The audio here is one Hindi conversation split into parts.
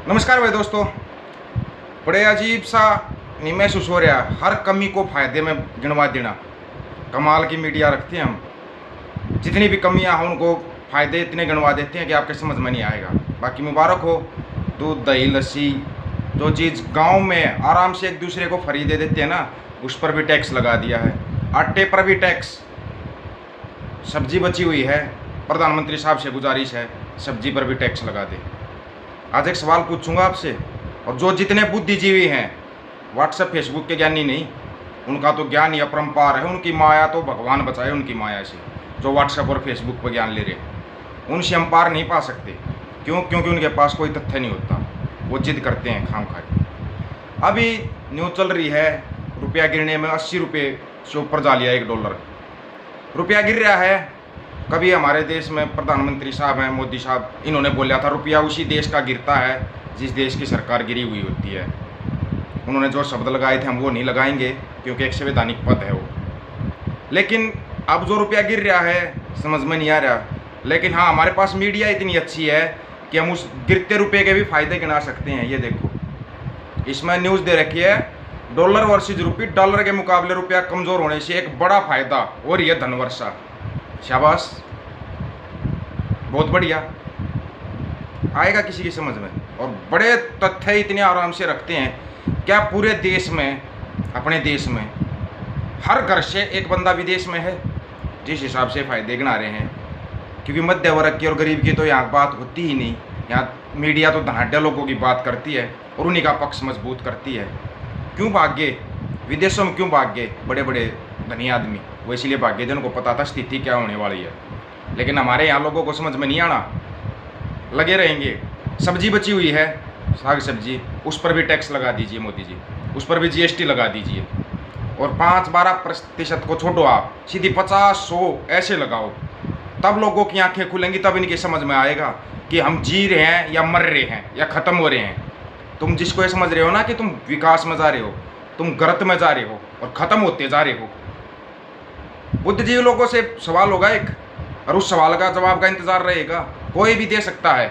नमस्कार भाई दोस्तों। बड़े अजीब सा नहीं महसूस हो रहा, हर कमी को फायदे में गिनवा देना। कमाल की मीडिया रखते हैं हम, जितनी भी कमियां हों उनको फ़ायदे इतने गिनवा देते हैं कि आपके समझ में नहीं आएगा। बाकी मुबारक हो, दूध दही लस्सी जो चीज़ गांव में आराम से एक दूसरे को फ्री दे देते हैं ना, उस पर भी टैक्स लगा दिया है। आटे पर भी टैक्स, सब्जी बची हुई है, प्रधानमंत्री साहब से गुजारिश है सब्जी पर भी टैक्स लगा दे। आज एक सवाल पूछूंगा आपसे, और जो जितने बुद्धिजीवी हैं, व्हाट्सएप फेसबुक के ज्ञानी नहीं, उनका तो ज्ञान ही अपरंपार है, उनकी माया तो भगवान बचाए उनकी माया से। जो व्हाट्सएप और फेसबुक पर ज्ञान ले रहे हैं उनसे हम पार नहीं पा सकते। क्यों? क्योंकि उनके पास कोई तथ्य नहीं होता, वो जिद करते हैं खाम खा। अभी न्यूज़ चल रही है, रुपया गिरने में 80 रुपये से ऊपर जा लिया $1। रुपया गिर रहा है। कभी हमारे देश में प्रधानमंत्री साहब हैं, मोदी साहब, इन्होंने बोला था रुपया उसी देश का गिरता है जिस देश की सरकार गिरी हुई होती है। उन्होंने जो शब्द लगाए थे हम वो नहीं लगाएंगे क्योंकि एक संवैधानिक पद है वो। लेकिन अब जो रुपया गिर रहा है समझ में नहीं आ रहा। लेकिन हाँ, हमारे पास मीडिया इतनी अच्छी है कि हम उस गिरते रुपये के भी फायदे गिना सकते हैं। ये देखो, इसमें न्यूज़ दे रखी है, डॉलर वर्सेज रुपये, डॉलर के मुकाबले रुपया कमज़ोर होने से एक बड़ा फायदा और ये धनवर्षा। शाबाश, बहुत बढ़िया, आएगा किसी की समझ में। और बड़े तथ्य इतने आराम से रखते हैं। क्या पूरे देश में, अपने देश में हर घर से एक बंदा विदेश में है? जिस हिसाब से फ़ायदे गिना रहे हैं, क्योंकि मध्य वर्ग की और गरीब की तो यहाँ बात होती ही नहीं। यहाँ मीडिया तो धनाढ़ लोगों की बात करती है और उन्हीं का पक्ष मजबूत करती है। क्यों भाग गए विदेशों में? क्यों भाग गए बड़े बड़े धनी आदमी? वो इसलिए भाग गए जिनको पता था स्थिति क्या होने वाली है। लेकिन हमारे यहाँ लोगों को समझ में नहीं आना, लगे रहेंगे। सब्जी बची हुई है, साग सब्जी, उस पर भी टैक्स लगा दीजिए मोदी जी, उस पर भी GST लगा दीजिए। और 5-12% को छोड़ो, आप सीधी 50-100 ऐसे लगाओ, तब लोगों की आंखें खुलेंगी, तब इनकी समझ में आएगा कि हम जी रहे हैं या मर रहे हैं या ख़त्म हो रहे हैं। तुम जिसको ये समझ रहे हो ना कि तुम विकास में जा रहे हो, तुम गर्त में जा रहे हो और ख़त्म होते जा रहे हो। बुद्धिजीवी लोगों से सवाल होगा एक, और उस सवाल का जवाब का इंतज़ार रहेगा। कोई भी दे सकता है।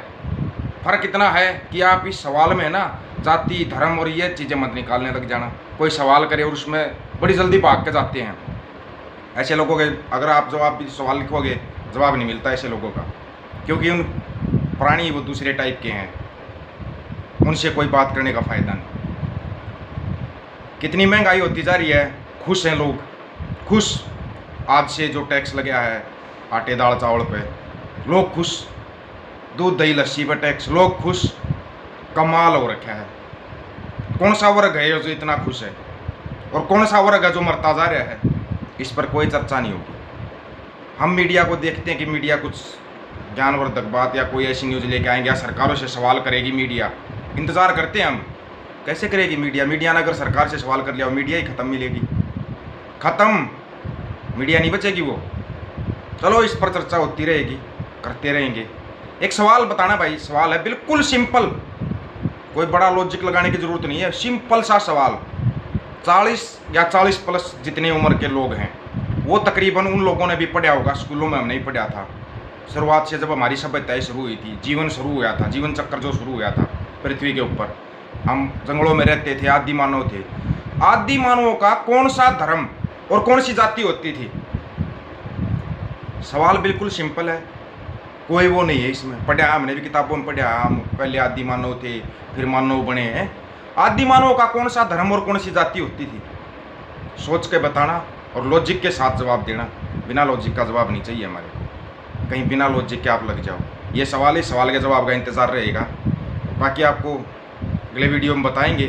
फ़र्क इतना है कि आप इस सवाल में ना जाति धर्म और ये चीज़ें मत निकालने लग जाना। कोई सवाल करे और उसमें बड़ी जल्दी भाग के जाते हैं। ऐसे लोगों के अगर आप जवाब भी सवाल लिखोगे, जवाब नहीं मिलता ऐसे लोगों का, क्योंकि उन प्राणी वो दूसरे टाइप के हैं, उनसे कोई बात करने का फ़ायदा नहीं। कितनी महंगाई होती जा रही है, खुश हैं लोग, खुश। आज से जो टैक्स लगा है आटे दाल चावल पे, लोग खुश। दूध दही लस्सी पर टैक्स, लोग खुश। कमाल हो रखा है। कौन सा वर्ग है जो इतना खुश है और कौन सा वर्ग है जो मरता जा रहा है? इस पर कोई चर्चा नहीं होगी। हम मीडिया को देखते हैं कि मीडिया कुछ ज्ञानवर्धक बात या कोई ऐसी न्यूज़ लेके आएंगे या सरकारों से सवाल करेगी मीडिया। इंतज़ार करते हैं हम, कैसे करेगी मीडिया? मीडिया ने अगर सरकार से सवाल कर लिया, मीडिया ही ख़त्म मिलेगी, ख़त्म, मीडिया नहीं बचेगी वो। चलो, इस पर चर्चा होती रहेगी, करते रहेंगे। एक सवाल बताना भाई, सवाल है बिल्कुल सिंपल, कोई बड़ा लॉजिक लगाने की ज़रूरत नहीं है, सिंपल सा सवाल। 40 या 40+ जितने उम्र के लोग हैं, वो तकरीबन उन लोगों ने भी पढ़ा होगा, स्कूलों में हम नहीं पढ़ा था। शुरुआत से जब हमारी सभ्यताएं शुरू हुई थी, जीवन शुरू हुआ था, जीवन चक्कर जो शुरू हुआ था पृथ्वी के ऊपर, हम जंगलों में रहते थे, आदि मानव थे। आदि मानवों का कौन सा धर्म और कौन सी जाति होती थी? सवाल बिल्कुल सिंपल है, कोई वो नहीं है इसमें। पढ़ा, हमने भी किताबों में पढ़ा, हम पहले आदि मानव थे फिर मानव बने हैं। आदि मानव का कौन सा धर्म और कौन सी जाति होती थी? सोच के बताना और लॉजिक के साथ जवाब देना। बिना लॉजिक का जवाब नहीं चाहिए हमारे को, कहीं बिना लॉजिक के आप लग जाओ। ये सवाल है, सवाल के जवाब का इंतज़ार रहेगा। बाकी आपको अगले वीडियो में बताएंगे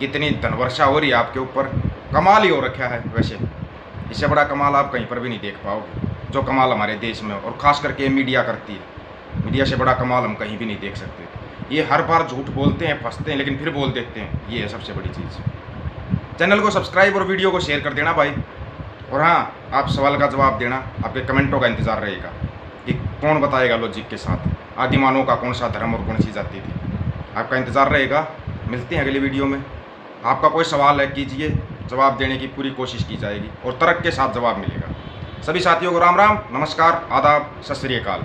कितनी धनवर्षा हो रही है आपके ऊपर। कमाल ही हो रखा है। वैसे इससे बड़ा कमाल आप कहीं पर भी नहीं देख पाओगे, जो कमाल हमारे देश में और ख़ास करके मीडिया करती है। मीडिया से बड़ा कमाल हम कहीं भी नहीं देख सकते। ये हर बार झूठ बोलते हैं, फंसते हैं, लेकिन फिर बोल देते हैं। ये है सबसे बड़ी चीज़। चैनल को सब्सक्राइब और वीडियो को शेयर कर देना भाई। और हाँ, आप सवाल का जवाब देना, आपके कमेंटों का इंतज़ार रहेगा कि कौन बताएगा लॉजिक के साथ आदि मानव का कौन सा धर्म और कौन सी जाति थी। आपका इंतज़ार रहेगा। मिलते हैं अगले वीडियो में। आपका कोई सवाल है कीजिए, जवाब देने की पूरी कोशिश की जाएगी और तर्क के साथ जवाब मिलेगा। सभी साथियों को राम राम, नमस्कार, आदाब, सत श्री अकाल।